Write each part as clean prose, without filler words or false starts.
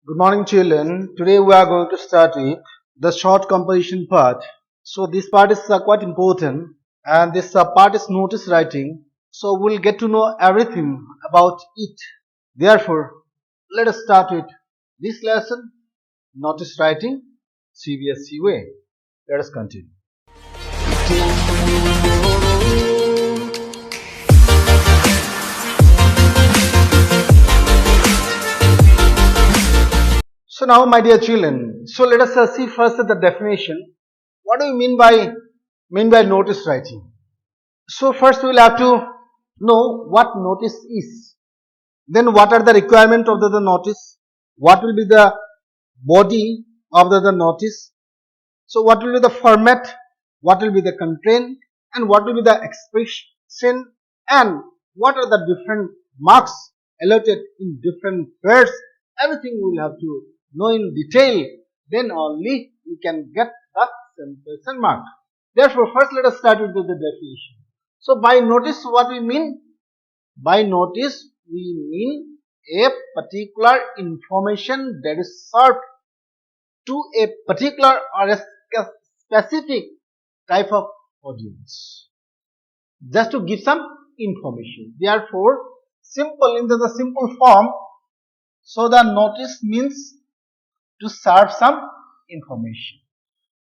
Good morning, children. Today we are going to start with the short composition part. So this part is quite important, and this part is notice writing. So we'll get to know everything about it. Therefore, let us start with this lesson, notice writing, CBSE way. Let us continue. So now, my dear children, so let us see first the definition. What do you mean by notice writing? So first we will have to know what notice is. Then what are the requirements of the notice? What will be the body of the notice? So what will be the format? What will be the content? And what will be the expression? And what are the different marks allotted in different words? Everything we will have to know in detail. Then only we can get the 10% mark. Therefore, first let us start with the definition. So by notice, what we mean? By notice, we mean a particular information that is served to a particular or a specific type of audience. Just to give some information. Therefore, simple in the simple form. So the notice means to serve some information.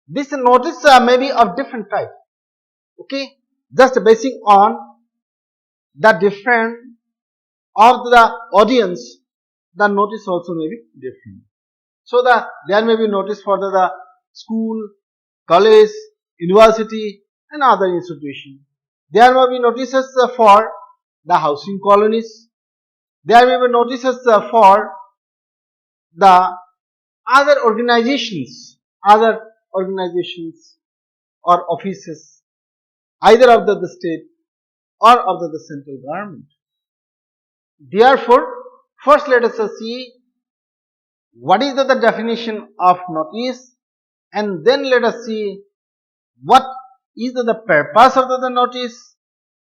This notice may be of different type. Okay, just basing on the different of the audience, the notice also may be different. So there may be notice for the school, college, university and other institution. There may be notices for the housing colonies. There may be notices for the other organizations or offices, either of the state or of the central government. Therefore, first let us see what is the definition of notice, and then let us see what is the purpose of the notice.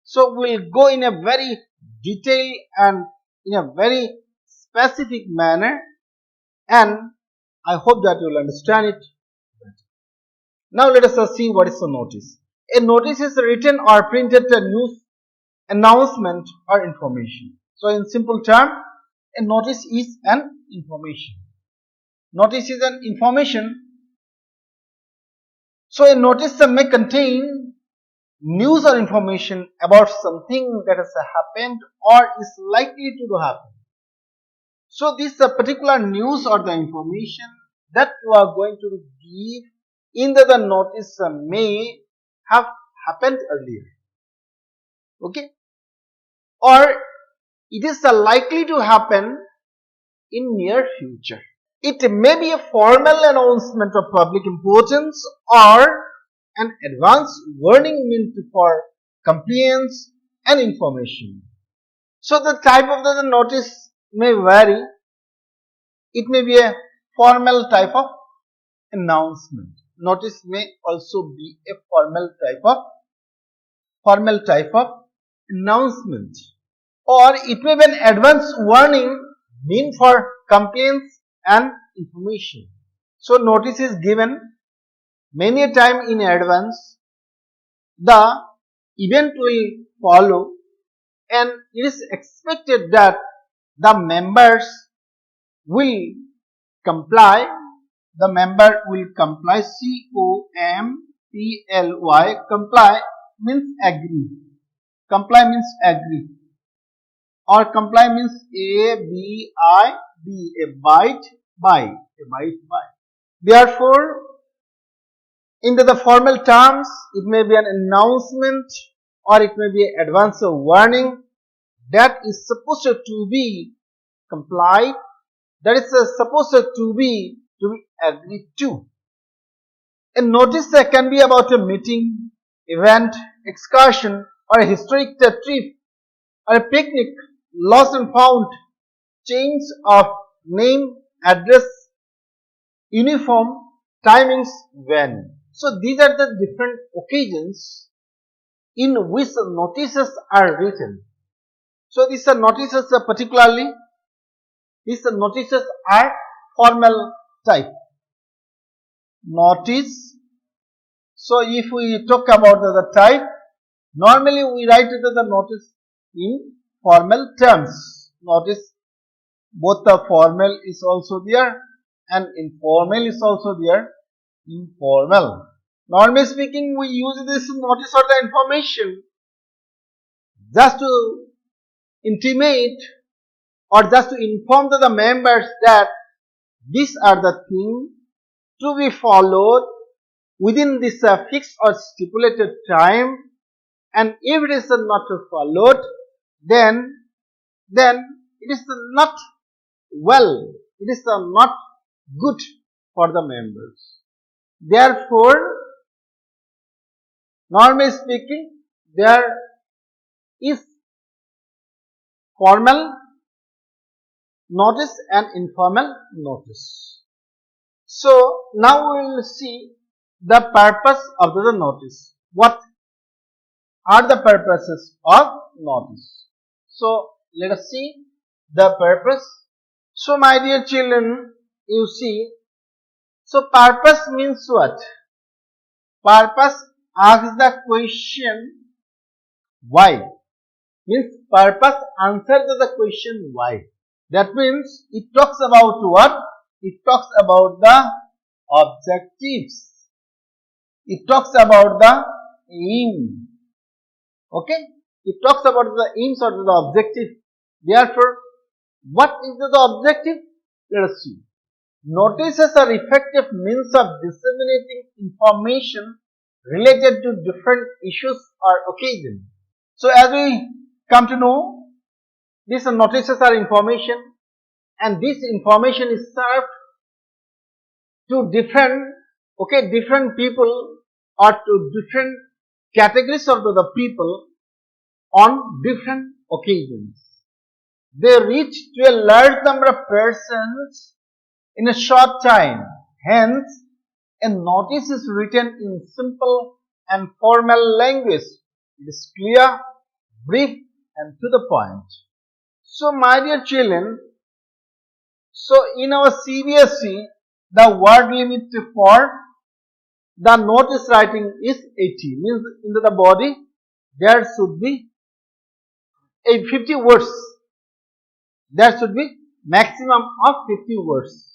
So we will go in a very detailed and in a very specific manner, and I hope that you will understand it better. Now let us see what is a notice. A notice is a written or printed news announcement or information. So in simple term, a notice is an information. Notice is an information. So a notice may contain news or information about something that has happened or is likely to happen. So this particular news or the information that you are going to give in the notice may have happened earlier. Okay, or it is likely to happen in near future. It may be a formal announcement of public importance or an advance warning meant for compliance and information. So the type of the notice may vary. It may be a formal type of announcement. Notice may also be a formal type of announcement, or it may be an advance warning meant for complaints and information. So notice is given many a time in advance. The event will follow, and it is expected that the members will comply. The member will comply. COMPLY. Comply means agree. Comply means agree. Or comply means abide by. Therefore, in the formal terms, it may be an announcement or it may be an advance warning that is supposed to be complied, that is supposed to be agreed to. A notice can be about a meeting, event, excursion, or a historic trip, or a picnic, lost and found, change of name, address, uniform, timings, when. So these are the different occasions in which notices are written. So these notices are formal type. Notice. So if we talk about the type, normally we write the notice in formal terms. Notice both the formal is also there and informal is also there. Informal. Normally speaking, we use this notice or the information just to intimate or just to inform to the members that these are the things to be followed within this fixed or stipulated time, and if it is not followed, then it is not well, it is not good for the members. Therefore, normally speaking, there is formal notice and informal notice. So now we will see the purpose of the notice. What are the purposes of notice? So let us see the purpose. So my dear children, you see, so purpose means what? Purpose asks the question why. Means purpose answers the question why. That means it talks about what? It talks about the objectives. It talks about the aim. Okay? It talks about the aims or the objective. Therefore, what is the objective? Let us see. Notices are effective means of disseminating information related to different issues or occasions. So as we come to know, these notices are information, and this information is served to different people or to different categories of the people on different occasions. They reach to a large number of persons in a short time. Hence, a notice is written in simple and formal language. It is clear, brief, and to the point. So, my dear children, so in our CBSE, the word limit for the notice writing is 80. Means in the body there should be 50 words. There should be maximum of 50 words.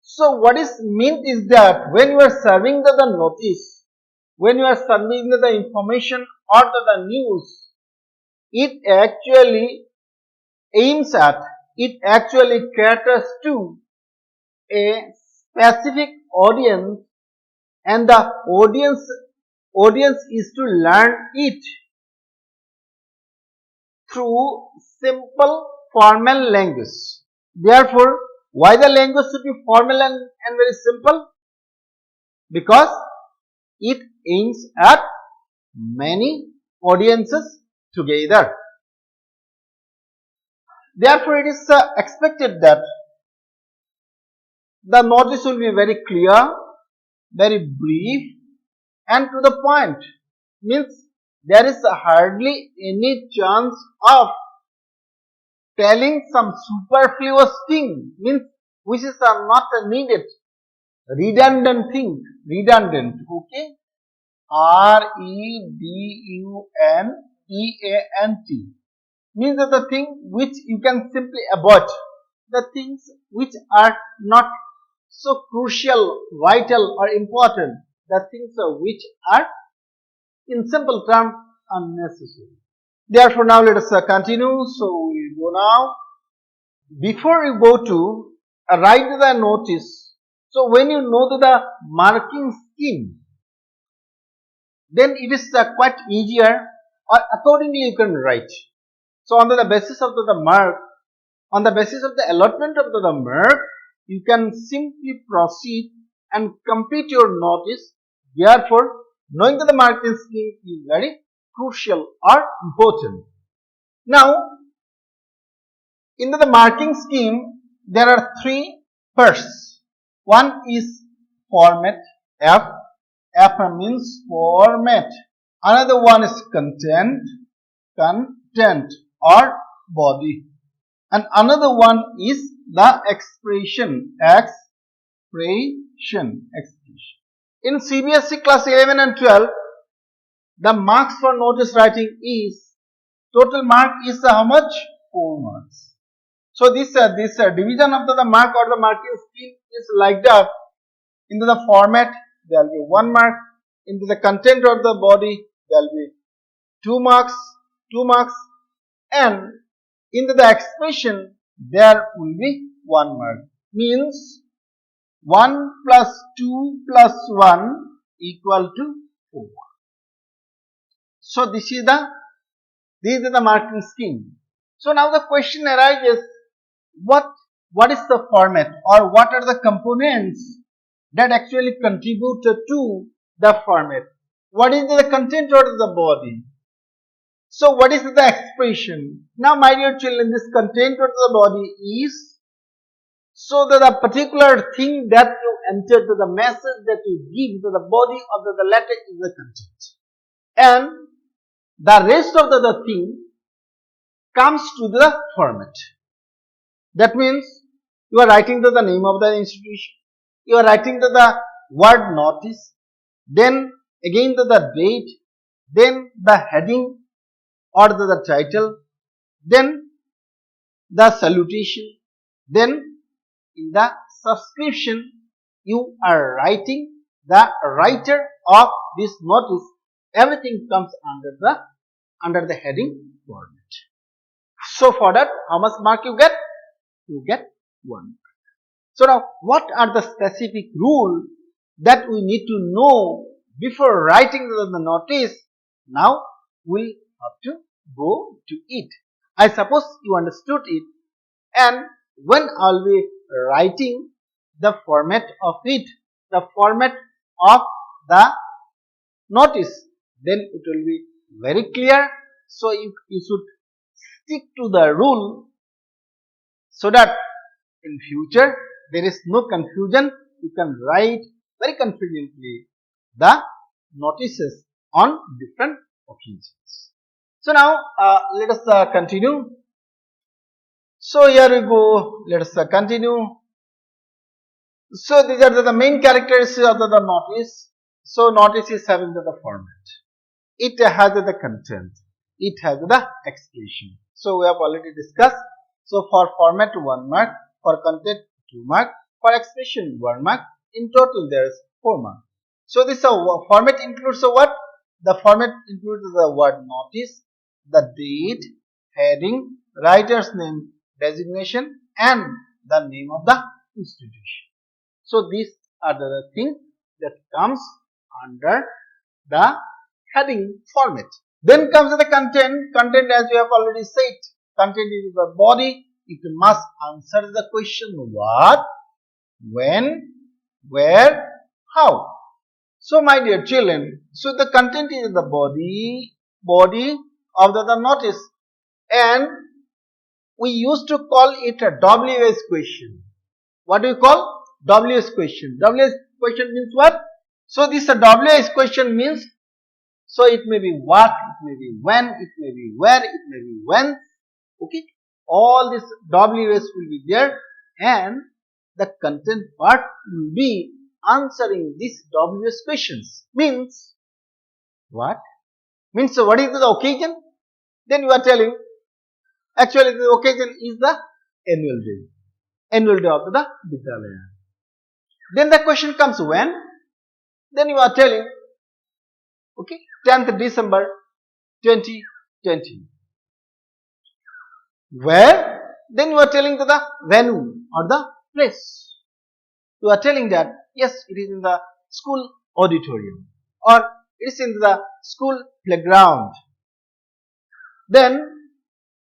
So what is meant is that when you are serving the notice, when you are serving the information or the news, it actually aims at, it actually caters to a specific audience, and the audience is to learn it through simple formal language. Therefore, why the language should be formal and very simple? Because it aims at many audiences together. Therefore, it is expected that the notice will be very clear, very brief, and to the point. Means there is hardly any chance of telling some superfluous thing, means which is not needed, redundant thing, redundant, okay, redundant, means that the thing which you can simply avoid, the things which are not so crucial, vital or important, the things which are in simple terms unnecessary. Therefore, now let us continue. So we go now. Before you go to write the notice, so when you know the marking scheme, then it is quite easier, or accordingly you can write. So on the basis of the mark, on the basis of the allotment of the mark, you can simply proceed and complete your notice. Therefore, knowing that the marking scheme is very crucial or important. Now, in the marking scheme, there are three parts. One is format, F. F means format. Another one is content or body. and another one is the expression. Expression. In CBSE class 11 and 12, the marks for notice writing is, total mark is how much? 4 marks. So this division of the mark or the marking scheme is like that. Into the format there will be 1 mark, into the content of the body there will be 2 marks, and into the expression there will be 1 mark. Means 1 plus 2 plus 1 equal to 4. So this is the marking scheme. So now the question arises, what is the format, or what are the components that actually contribute to the format? What is the content of the body? So what is the expression? Now my dear children, this content of the body is, so that the particular thing that you enter, to the message that you give to the body of the letter is the content, and the rest of the thing comes to the format. That means you are writing the name of the institution, you are writing the word notice, then again the date, then the heading or the title, then the salutation, then in the subscription you are writing the writer of this notice. Everything comes under the heading format. So for that, how much mark you get? You get 1. So now, what are the specific rules that we need to know before writing the notice? Now we have to go to it. I suppose you understood it, and when I'll be writing the format of it, the format of the notice, then it will be very clear. So you should stick to the rule, so that in future there is no confusion. You can write very confidently the notices on different occasions. So now let us continue. So here we go. Let us continue. So these are the main characteristics of the notice. So notice is having the format. It has the content. It has the expression. So we have already discussed. So for format 1 mark, for content 2 mark, for expression 1 mark. In total there is 4 marks. So this format includes what? The format includes the word notice, the date, heading, writer's name, designation, and the name of the institution. So these are the things that comes under the heading format. Then comes the content. Content, as we have already said, content is the body. It must answer the question what, when, where, how. So my dear children, so the content is the body of the notice, and we used to call it a WS question. What do you call? WS question. WS question means what? So this WS question means, so it may be what, it may be when, it may be where, it may be when. Okay, all this WS will be there, and the content part will be answering these WS questions. Means what? Means what is the occasion? Then you are telling, actually the occasion is the annual day of the Vidyalaya. Then the question comes when? Then you are telling, okay, 10th December 2020. Where? Then you are telling the venue or the place. You are telling that yes, it is in the school auditorium, or it is in the school playground. Then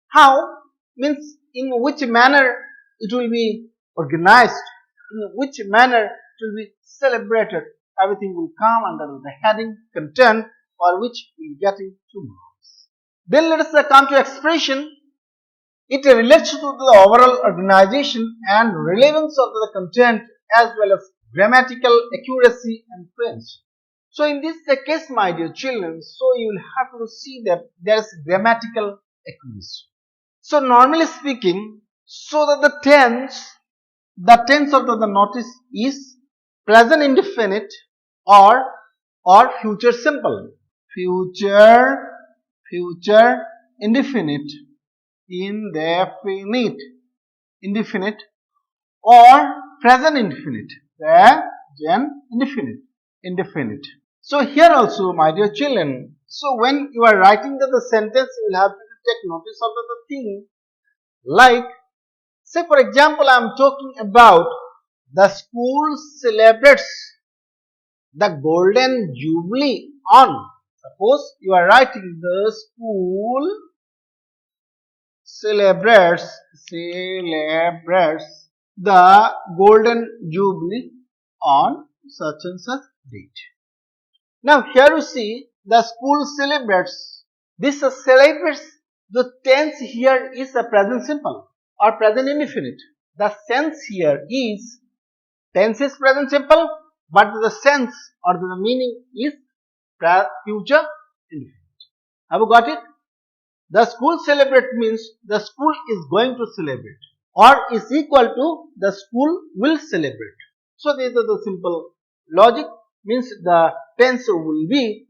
how? Means in which manner it will be organized, in which manner it will be celebrated. Everything will come under the heading content, for which we will get 2 marks. Then let us come to expression. It relates to the overall organization and relevance of the content, as well as grammatical accuracy and French. So in this case, my dear children, so you will have to see that there is grammatical accuracy. So normally speaking, So that the tense of the notice is present indefinite or future simple. Future indefinite, indefinite or present indefinite. So here also, my dear children, so when you are writing the sentence, you will have to take notice of the thing. Like, say for example, I am talking about the school celebrates the golden jubilee on. Suppose you are writing the school celebrates the golden jubilee on such and such date. Now here you see the school celebrates. This celebrates, the tense here is a present simple or present indefinite. The sense here is tense is present simple, but the sense or the meaning is future indefinite. Have you got it? The school celebrate means the school is going to celebrate or is equal to the school will celebrate. So these are the simple logic, means the tense will be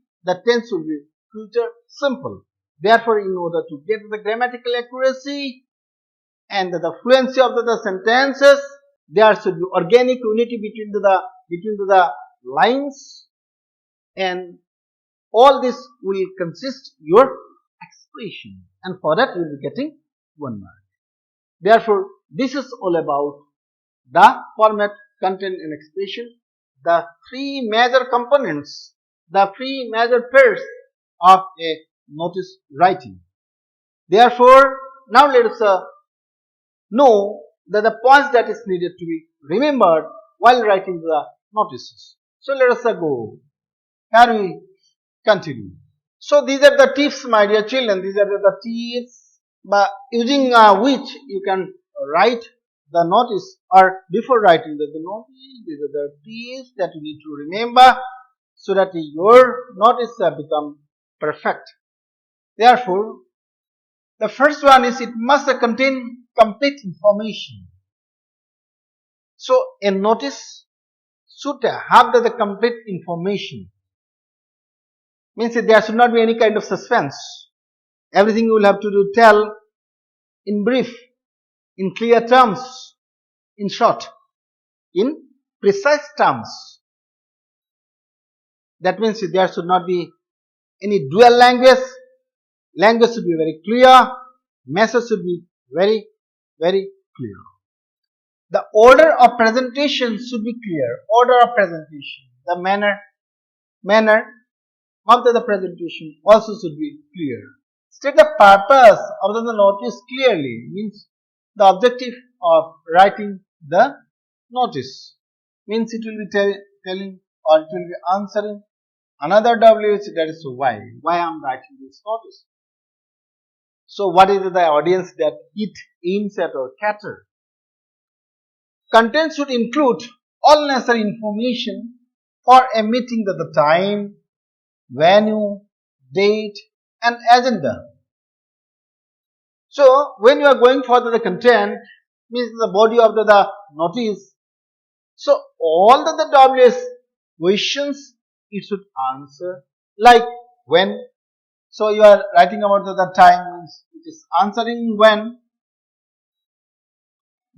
future simple. Therefore, in order to get the grammatical accuracy and the fluency of the sentences, there should be organic unity between the lines, and all this will consist your expression, and for that you will be getting 1 mark. Therefore, this is all about the format, content and expression, the 3 major components, the 3 major pairs of a notice writing. Therefore, now let us know that the points that is needed to be remembered while writing the notices. So let us go. Here we continue. So these are the tips, my dear children. These are the tips by using which you can write the notice, or before writing the notice, these are the tips that you need to remember so that your notice become perfect. Therefore, the first one is it must contain complete information. So a notice should have the complete information. Means that there should not be any kind of suspense. Everything you will have to tell in brief, in clear terms, in short, in precise terms. That means there should not be any dual language. Language should be very clear. Message should be very, very clear. The order of presentation should be clear. Order of presentation. The manner of the presentation also should be clear. State the purpose of the notice clearly, means the objective of writing the notice. Means it will be telling or it will be answering another WH, that is why I am writing this notice. So what is the audience that it aims at or cater? Content should include all necessary information for a meeting, the time, venue, date and agenda. So when you are going for the content, means the body of the notice, so all the WS questions it should answer, like when. So you are writing about the time, means it is answering when.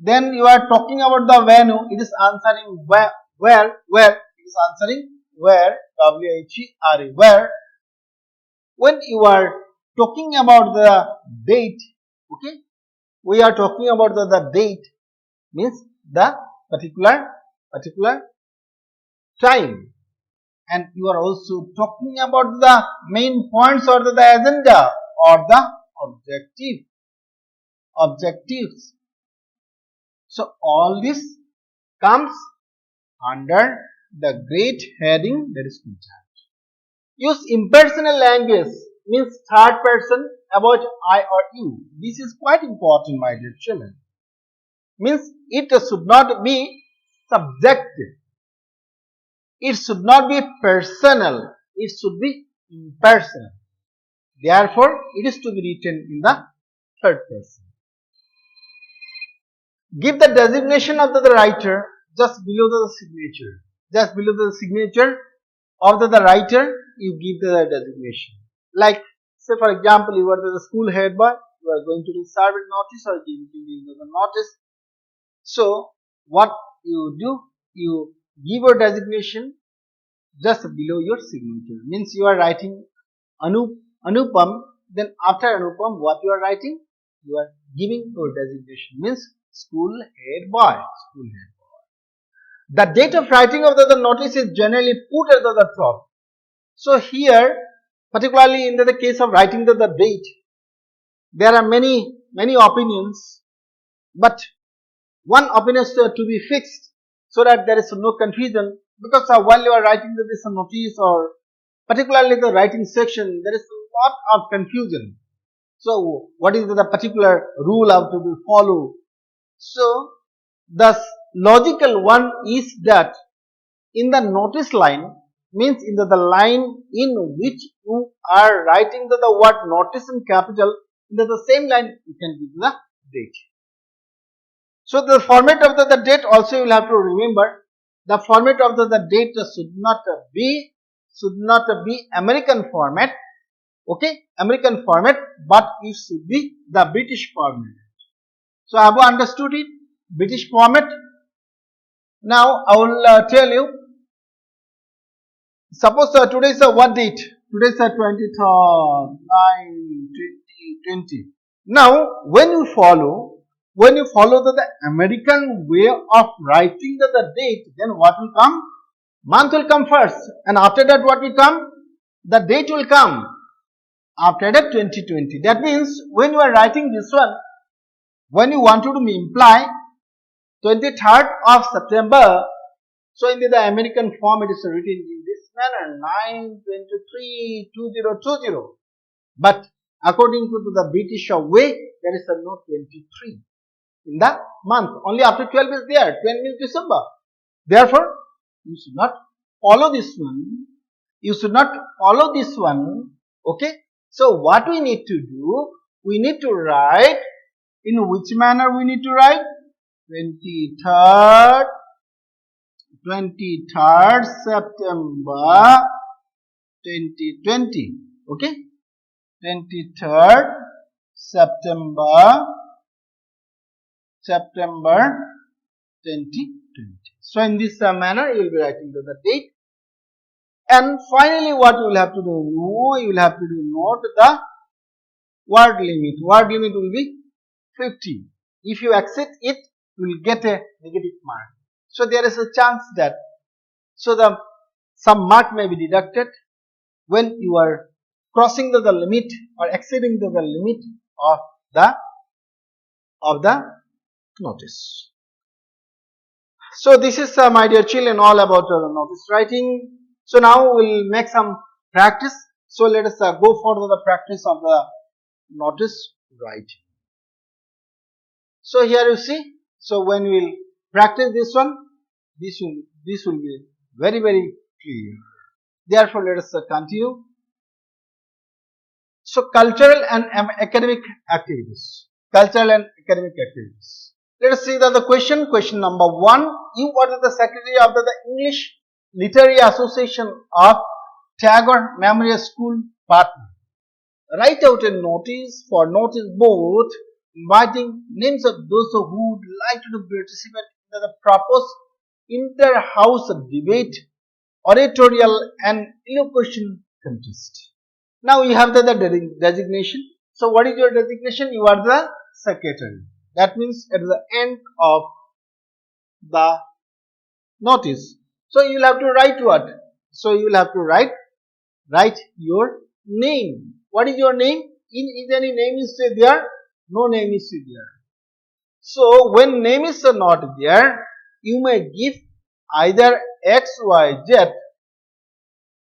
Then you are talking about the venue, it is answering where it is answering where, W-H-E-R-E, where. When you are talking about the date, okay, we are talking about the date, means the particular time, and you are also talking about the main points or the agenda or the objectives. So all this comes under the great heading, that is content. Use impersonal language, means third person about I or you. This is quite important, my dear children. Means it should not be subjective. It should not be personal. It should be impersonal. Therefore, it is to be written in the third person. give the designation of the writer just below the signature. Just below the signature of the writer, you give the designation. Like, say for example, you are the school head boy, you are going to serve a notice or giving the notice. So, what you do, you give your designation just below your signature. Means you are writing Anupam, then after Anupam, what you are writing? You are giving your designation. Means school head boy. School head boy. The date of writing of the notice is generally put at the top. So here, particularly in the case of writing the date, there are many opinions, but one opinion is to be fixed so that there is no confusion, because while you are writing this notice or particularly the writing section, there is a lot of confusion. So what is the particular rule have to be followed? So the logical one is that in the notice line, means in the line in which you are writing the word notice in capital, in the same line you can give the date. So the format of the date also you will have to remember. The format of the date should not be American format, okay, American format, but it should be the British format. So have you understood it? British format. Now I will tell you. Suppose today is what date? Today is 23rd 9 2020. Now when you follow the American way of writing the date, then what will come? Month will come first, and after that what will come? The date will come. After that 2020. That means when you are writing this one, when you want to imply 23rd of September, so in the American form it is written in this manner 9/23/2020. But according to the British way, there is no 23 in the month. Only after 12 is there. 12 means December. Therefore, you should not follow this one. You should not follow this one. Okay. So what we need to do? We need to write. In which manner we need to write? 23rd September 2020. Okay. 23rd September 2020. So in this manner you will be writing the date. And finally what you will have to do? You will have to note the word limit. Word limit will be 50. If you exceed it, you will get a negative mark. So there is a chance that some mark may be deducted when you are crossing the limit or exceeding the limit of the notice. So this is my dear children all about notice writing. So now we will make some practice. So let us go for the practice of the notice writing. So here you see. So when we will practice this one, this will be very clear. Therefore, let us continue. So cultural and academic activities. Cultural and academic activities. Let us see the question. Question number 1. You are the secretary of the English Literary Association of Tagore Memorial School, Patna. Write out a notice for notice board inviting names of those who would like to participate in the proposed inter-house debate, oratorial and elocution contest. Now you have the designation. So what is your designation? You are the secretary. That means at the end of the notice. So you will have to write what? So you will have to write your name. What is your name? Is any name is there? No name is there. So when name is not there, you may give either X, Y, Z.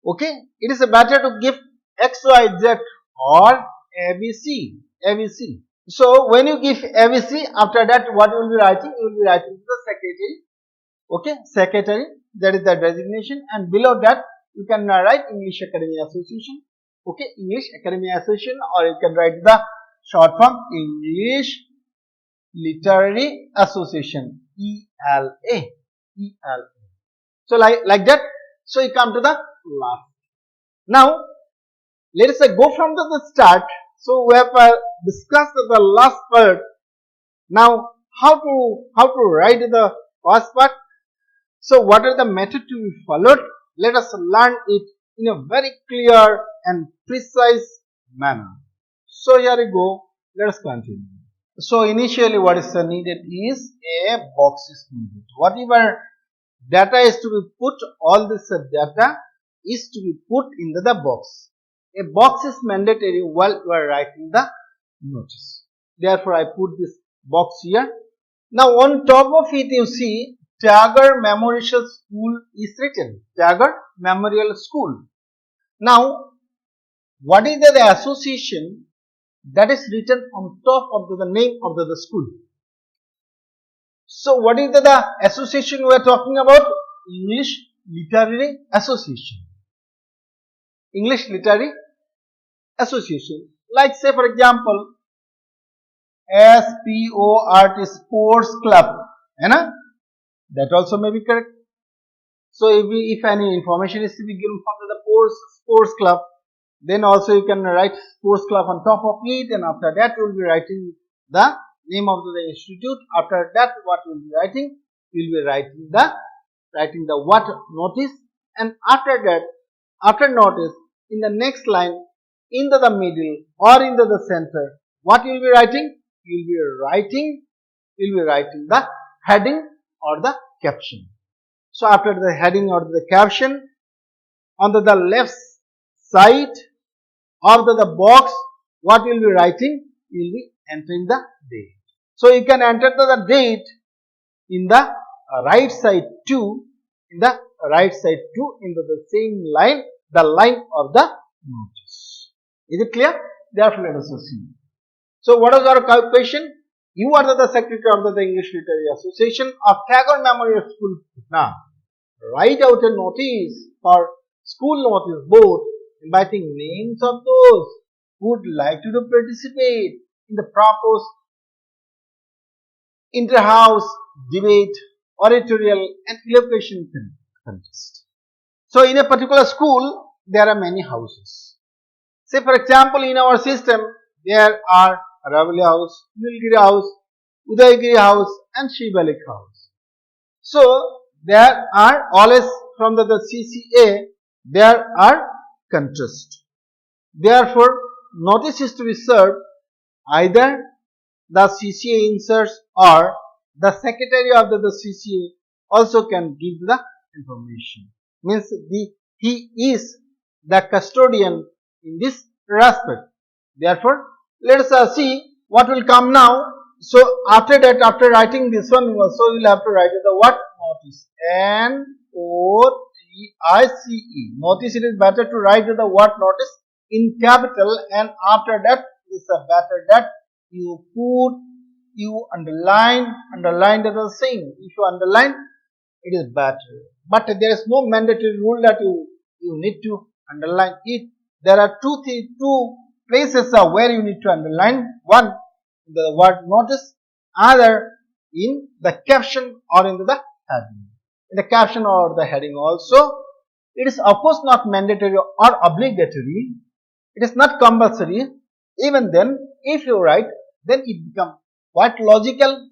Okay, it is better to give X, Y, Z or ABC. ABC. So when you give ABC, after that what you will be writing? You will be writing the secretary. Okay, secretary. That is the designation, and below that you can write English Academy Association. Okay, English Academy Association, or you can write the short form English literary association, ELA. ELA. So like that. So you come to the last. Now let us go from the start. So we have discussed the last part. Now how to write the first part. So what are the methods to be followed? Let us learn it in a very clear and precise manner. So here we go. Let us continue. So initially what is needed is a box is needed. Whatever data is to be put, all this data is to be put into the box. A box is mandatory while we are writing the notice. Therefore I put this box here. Now on top of it you see Tagore Memorial School is written. Tagore Memorial School. Now what is the association that is written on top of the name of the school? So what is the association we are talking about? English Literary Association. English Literary Association. Like say for example SPORT Sports Club. That also may be correct. So if any information is to be given from the sports club, then also you can write sports club on top of it, and after that you will be writing the name of the institute. After that what you will be writing? You will be writing the what notice, and after that, after notice, in the next line, into the middle or into the center, what you will be writing? You will be writing the heading or the caption. So after the heading or the caption, on the left side of the box, what you will be writing? You will be entering the date. So you can enter the date in the right side too, into the same line, the line of the notice. Is it clear? Therefore let us see. So what is our question? You are the secretary of the English Literary Association of Tagore Memorial School. Now write out a notice or school notice board inviting names of those who would like to participate in the proposed inter-house debate, oratorial and elocution contest. So in a particular school there are many houses. Say for example in our system there are Ravali House, Nilgiri House, Udaygiri House and Shivalik House. So there are always from the CCA there are contests. Therefore notice is to be served either the CCA inserts or the secretary of the CCA also can give the information. Means he is the custodian in this respect. Therefore let us see what will come now. So after that, after writing this one, so you will have to write the what notice. NOTICE. Notice, it is better to write the what notice in capital, and after that it is better that you underline the same. If you underline, it is better. But there is no mandatory rule that you need to underline it. There are two places where you need to underline. One in the word notice, other in the caption or in the heading. In the caption or the heading also, it is of course not mandatory or obligatory. It is not compulsory. Even then, if you write, then it becomes quite logical,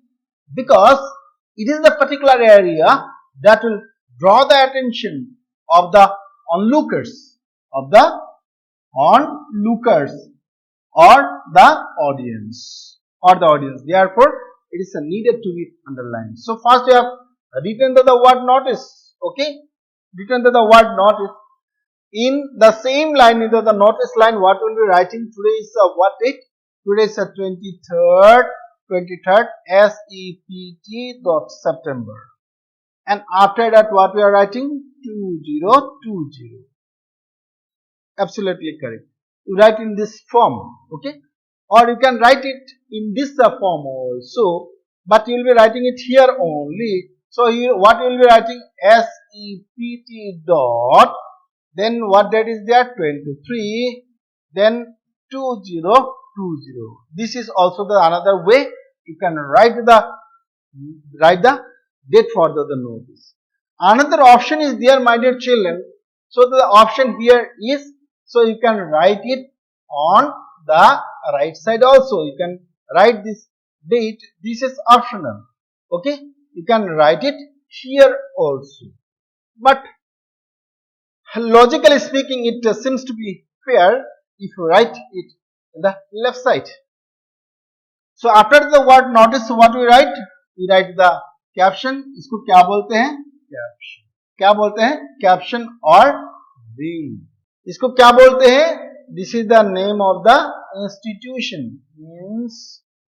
because it is the particular area that will draw the attention of the onlookers, or the audience. Therefore, it is needed to be underlined. So first you have written the word notice. Okay, written the word notice. In the same line, in the notice line, what will be writing? Today is what date? Today is 23rd September. And after that, what we are writing? 2020. Absolutely correct. You write in this form, okay? Or you can write it in this form also, but you will be writing it here only. So here, what you will be writing? SEPT dot, then what date is there? 23, then 2020. This is also the another way you can write the date for the notice. Another option is there, my dear children. So the option here is, so you can write it on the right side also. You can write this date. This is optional. Okay, you can write it here also. But logically speaking, it seems to be fair if you write it in the left side. So after the word notice, what we write? We write the caption. इसको क्या बोलते हैं? Caption. क्या बोलते हैं? Caption or ring. इसको क्या बोलते हैं? This is the name of the institution. Institution.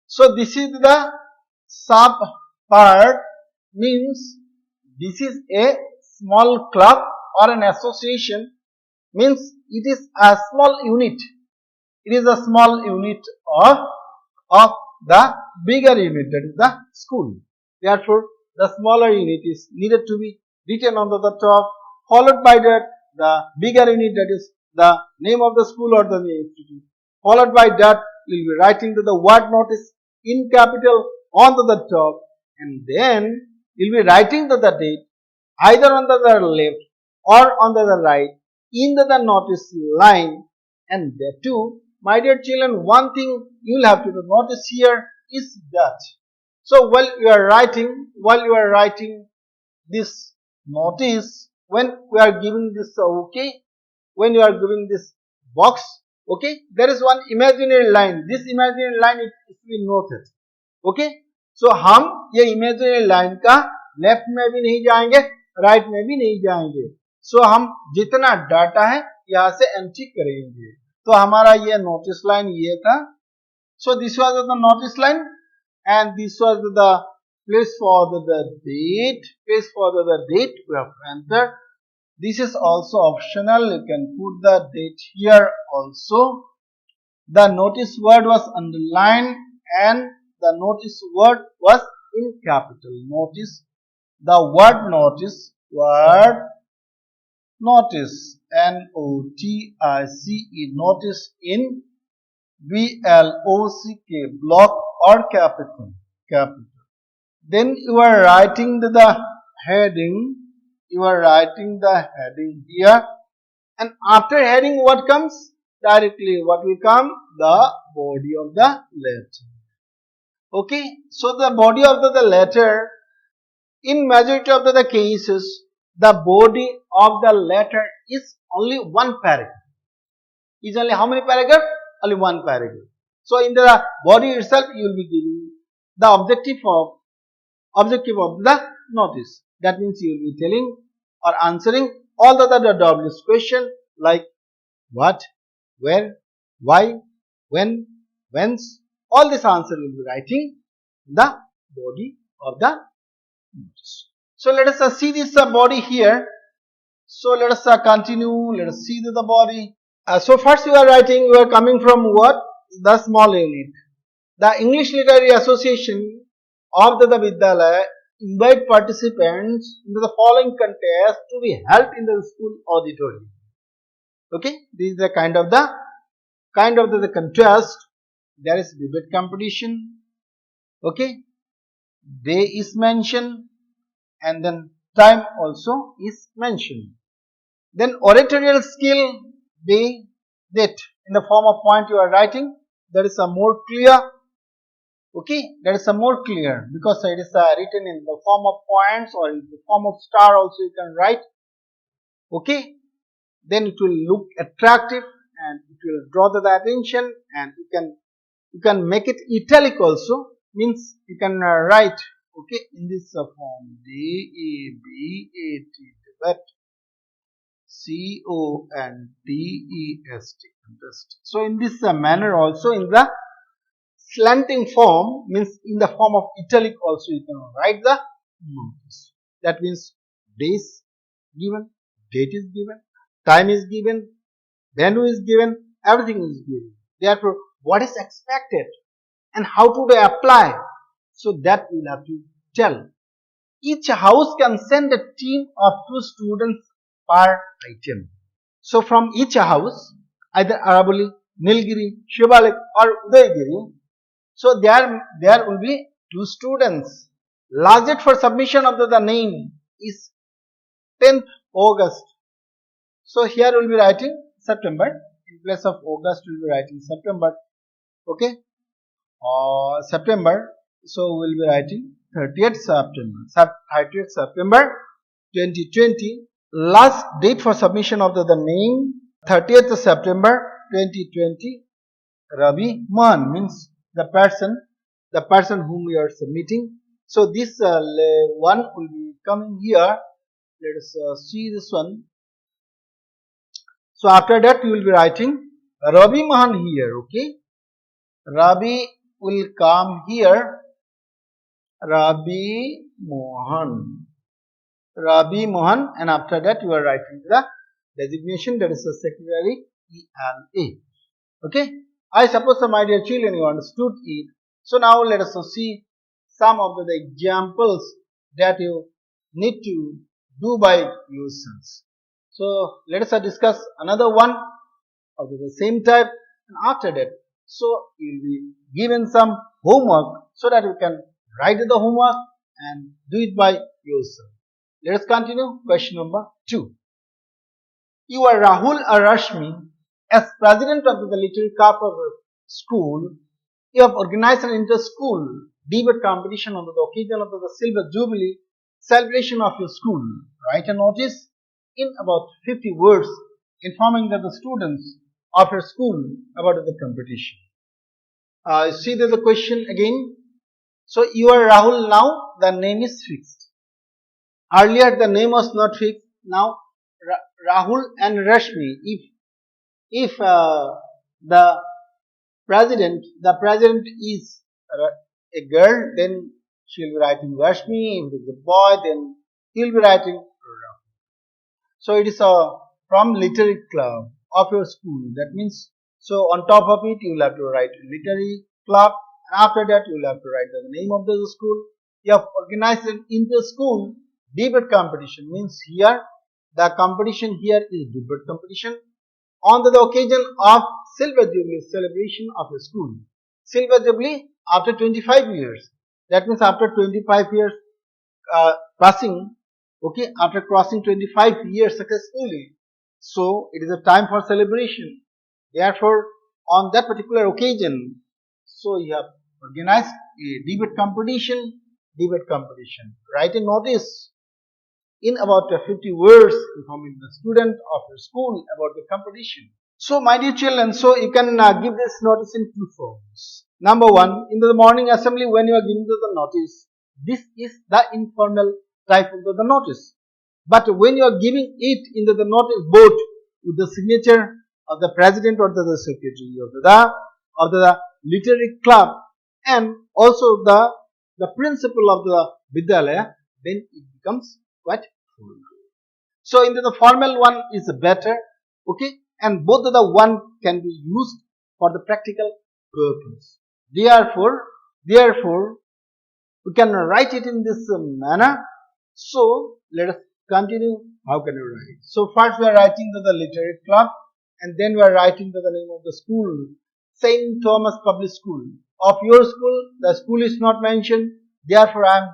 So this is the sub part, means this is a small club or an association, means it is a small unit. It is a small unit of the bigger unit, that is the school. Therefore, the smaller unit is needed to be written on the top, followed by that the bigger unit, that is the name of the school or the institute. Followed by that, we will be writing the word notice in capital on the top, and then we will be writing the date either on the left or on the right in the notice line. And there too, my dear children, one thing you will have to notice here is that. So while you are writing this notice, when we are giving this when you are giving this box, there is one imaginary line. This imaginary line is to be noted. So हम ये imaginary line का left में भी नहीं जाएंगे, right में भी नहीं जाएंगे. So हम जितना डाटा है यहाँ से एंट्री करेंगे. तो हमारा ये notice line ये था. So this was the notice line, and this was the place for the date. Place for the date we have entered. This is also optional. You can put the date here also. The notice word was underlined and the notice word was in capital. Notice the word notice, N-O-T-I-C-E, notice in B-L-O-C-K, block or capital. Then you are writing the heading. You are writing the heading here, and after heading what comes? Directly what will come? The body of the letter. So the body of the letter, in majority of the cases, the body of the letter is only one paragraph. Is only how many paragraphs? Only one paragraph. So in the body itself, you will be giving the objective of the notice. That means you will be telling or answering all the W's question like what, where, why, when, whence. All this answer will be writing the body of the notice. So let us see this body here. So let us continue. Let us see the body. So first you are writing, you are coming from what? The small unit. The English Literary Association of the Vidyalaya invite participants into the following contest to be held in the school auditorium. This is the kind of the contest. There is debate competition. Day is mentioned, and then time also is mentioned. Then oratorial skill, day, date in the form of point you are writing. That is a more clear. That is a more clear because it is written in the form of points or in the form of star also you can write. Then it will look attractive and it will draw the attention, and you can make it italic also, means you can write in this form D-E-B-A-T, debate, C-O-N-T-E-S-T, contest. So in this manner also, in the slanting form, means in the form of italic also you can write the notice. That means days given, date is given, time is given, venue is given, everything is given. Therefore, what is expected and how to apply, so that we will have to tell. Each house can send a team of 2 students per item. So from each house, either Nilgiri, Shivalik or Udaygiri. So there will be 2 students. Last date for submission of the name is 10th August. So here we will be writing September. In place of August we will be writing September. Okay. September. So we will be writing 30th September. 30th September 2020. Last date for submission of the name 30th September 2020. Ravi Man means the person whom we are submitting. So this one will be coming here. Let us see this one. So after that you will be writing Ravi Mahan here. Okay, Ravi will come here. Ravi Mohan, and after that you are writing the designation, that is the secretary ELA. Okay, I suppose, my dear children, you understood it. So now let us see some of the examples that you need to do by yourselves. So let us discuss another one of the same type, and after that, so you will be given some homework so that you can write the homework and do it by yourself. Let us continue. Question number 2. You are Rahul or Rashmi. As president of the literary club of a school, you have organized an inter-school debate competition on the occasion of the Silver Jubilee celebration of your school. Write a notice in about 50 words informing the students of your school about the competition. See the question again. So you are Rahul now, the name is fixed. Earlier the name was not fixed. Now Rahul and Rashmi. If the president is a girl, then she will be writing Rashmi. If it is a boy, then he will be writing Rahul. So it is from literary club of your school. That means, so on top of it you will have to write literary club, and after that you will have to write the name of the school. You have organized an inter-school debate competition. Means here the competition here is debate competition on the occasion of Silver Jubilee celebration of a school. Silver Jubilee after 25 years. That means after 25 years passing, okay, after crossing 25 years successfully. So it is a time for celebration. Therefore, on that particular occasion, so you have organized a debate competition. Write a notice in about 50 words informing the student of your school about the competition. So my dear children, so you can give this notice in 2 forms. Number 1, in the morning assembly when you are giving the notice, this is the informal type of the notice. But when you are giving it in the notice board with the signature of the president or the secretary of the literary club and also the principal of the Vidyalaya, then it becomes quite full. So in the formal one is better, okay, and both of the one can be used for the practical purpose. Therefore we can write it in this manner. So let us continue. How can we write? So first we are writing to the literary club, and then we are writing to the name of the school, St. Thomas Public School. Of your school, the school is not mentioned. Therefore, I am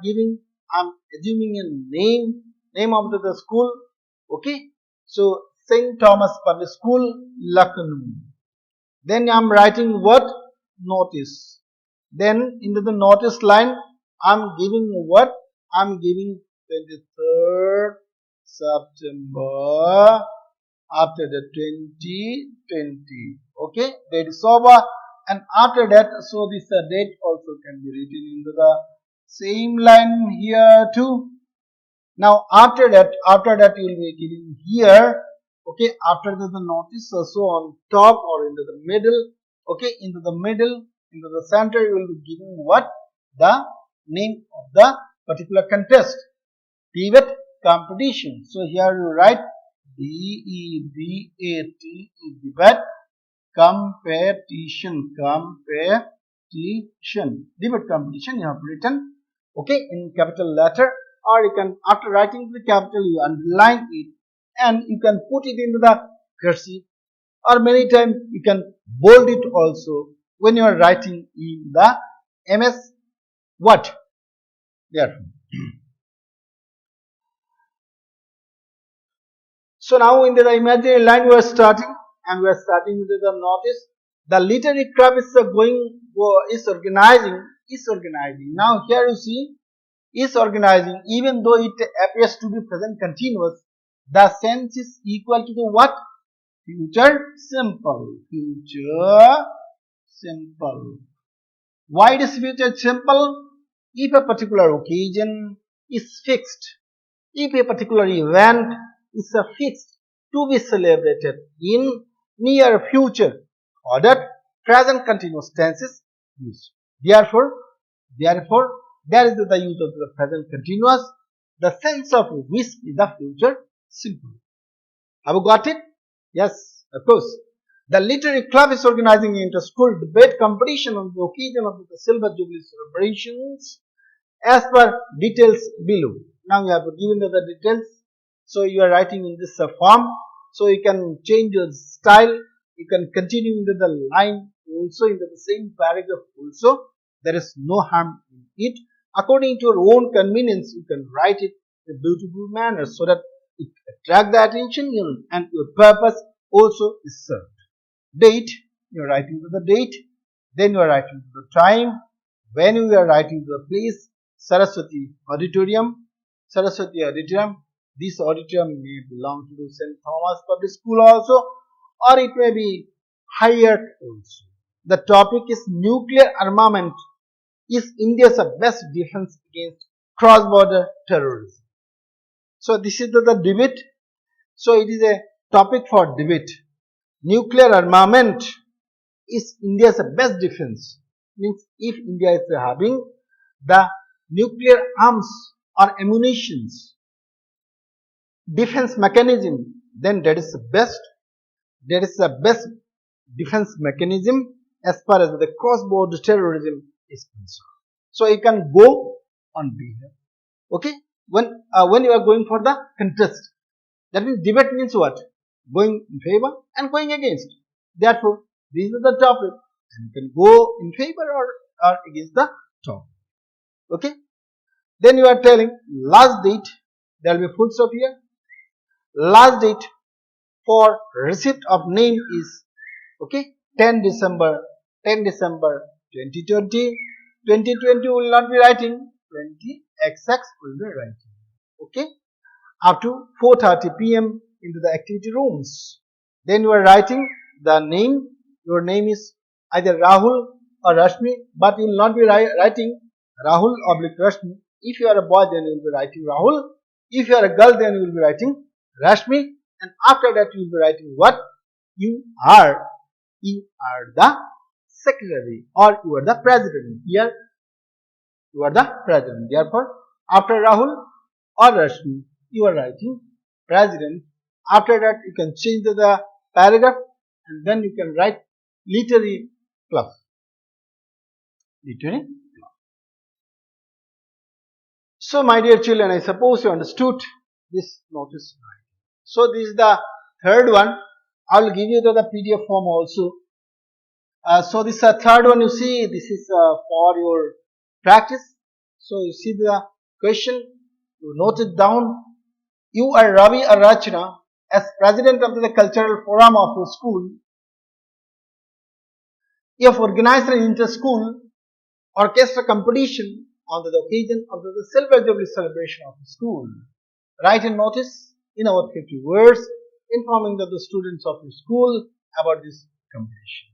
assuming a name of the school. Okay. So St. Thomas Public School, Lucknow. Then I am writing what? Notice. Then into the notice line, I am giving what? I am giving 23rd September after the 2020. Okay, date is over, and after that, so this date also can be written into the same line here too. Now after that you will be giving here, okay, after the notice, so on top or into the middle, okay, into the center you will be giving what? The name of the particular contest, debate competition. So here you write DEBATE, debate competition, debate competition you have written, okay, in capital letter, or you can, after writing the capital, you underline it and you can put it into the cursive or many times you can bold it also when you are writing in the MS Word. Therefore, so now in the imaginary line we are starting, and we are starting with the notice. The literary club is organizing. Now here you see is organizing, even though it appears to be present continuous, the sense is equal to the what? Future simple. Future simple. Why it is future simple? If a particular occasion is fixed, if a particular event is fixed to be celebrated in near future, or that present continuous tense is used. Therefore, there is the use of the present continuous, the sense of which is the future simple. Have you got it? Yes, of course. The literary club is organizing an inter-school debate competition on the occasion of the Silver Jubilee celebrations as per details below. Now you have given the details. So you are writing in this form. So you can change your style. You can continue into the line also into the same paragraph also. There is no harm in it. According to your own convenience, you can write it in a beautiful manner so that it attracts the attention and your purpose also is served. Date, you are writing to the date. Then you are writing to the time. When you are writing to the place, Saraswati Auditorium. Saraswati Auditorium. This auditorium may belong to the St. Thomas Public School also, or it may be higher also. The topic is nuclear armament. Is India's best defense against cross-border terrorism? So this is the debate. So it is a topic for debate. Nuclear armament is India's best defense. Means if India is having the nuclear arms or ammunitions defense mechanism, then that is the best defense mechanism as far as the cross-border terrorism is concerned. So you can go on behalf. Okay, when you are going for the contest, that means debate means what? Going in favor and going against. Therefore, these are the topic, and you can go in favor or against the topic. Okay, then you are telling last date. There will be full stop here. Last date for receipt of name is okay 10 December 2020. 2020 will not be writing, 20XX will be writing. Okay, up to 4:30 p.m. into the activity rooms. Then you are writing the name. Your name is either Rahul or Rashmi, but you will not be writing Rahul oblique Rashmi. If you are a boy, then you will be writing Rahul. If you are a girl, then you will be writing Rashmi. And after that, you will be writing what? You are the secretary or you are the president. Here, you are the president. Therefore, after Rahul or Rashmi, you are writing president. After that, you can change the paragraph and then you can write literary club. Literary club. So, my dear children, I suppose you understood this notice. So, this is the third one. I will give you the PDF form also. So, this is the third one. You see, this is for your practice. So, you see the question. You note it down. You are Ravi or Rachna as president of the cultural forum of your school. You have organized an inter-school orchestra competition on the occasion of the Silver Jubilee celebration of the school. Write a notice in about 50 words informing the students of your school about this competition.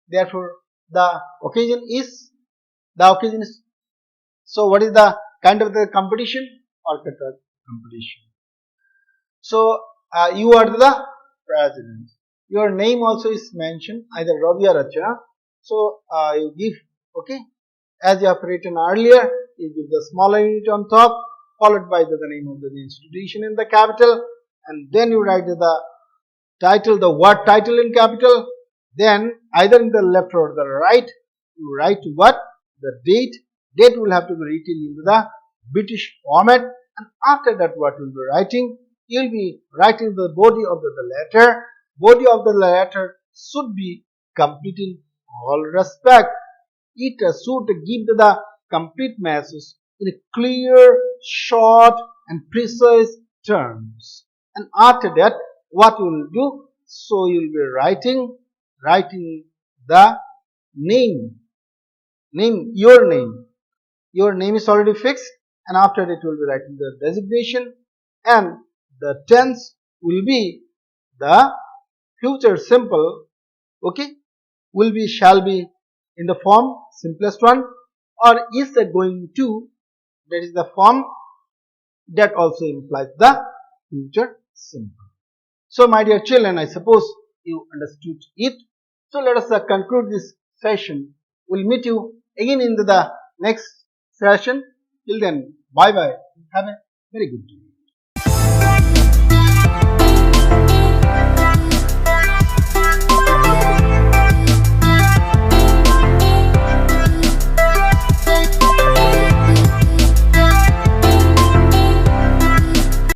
Therefore, the occasion is, so what is the kind of the competition? Orchestra competition. So, you are the president. Your name also is mentioned, either Ravi or Rachana. So, you give, okay, as you have written earlier, you give the smaller unit on top, followed by the name of the institution in the capital, and then you write the title, the word title in capital. Then, either in the left or the right, you write what? The date. Date will have to be written into the British format, and after that, what you will be writing? You will be writing the body of the letter, body of the letter should be complete in all respect. It should give the complete message in a clear, short and precise terms. And after that, what you will do? So you will be writing the name. Your name. Your name is already fixed, and after that you will be writing the designation, and the tense will be the future simple, okay, will be, shall be in the form simplest one, or is going to, that is the form that also implies the future simple. So my dear children, I suppose you understood it. So let us conclude this session. We'll meet you again in the next session. Till then, bye bye. Have a very good day.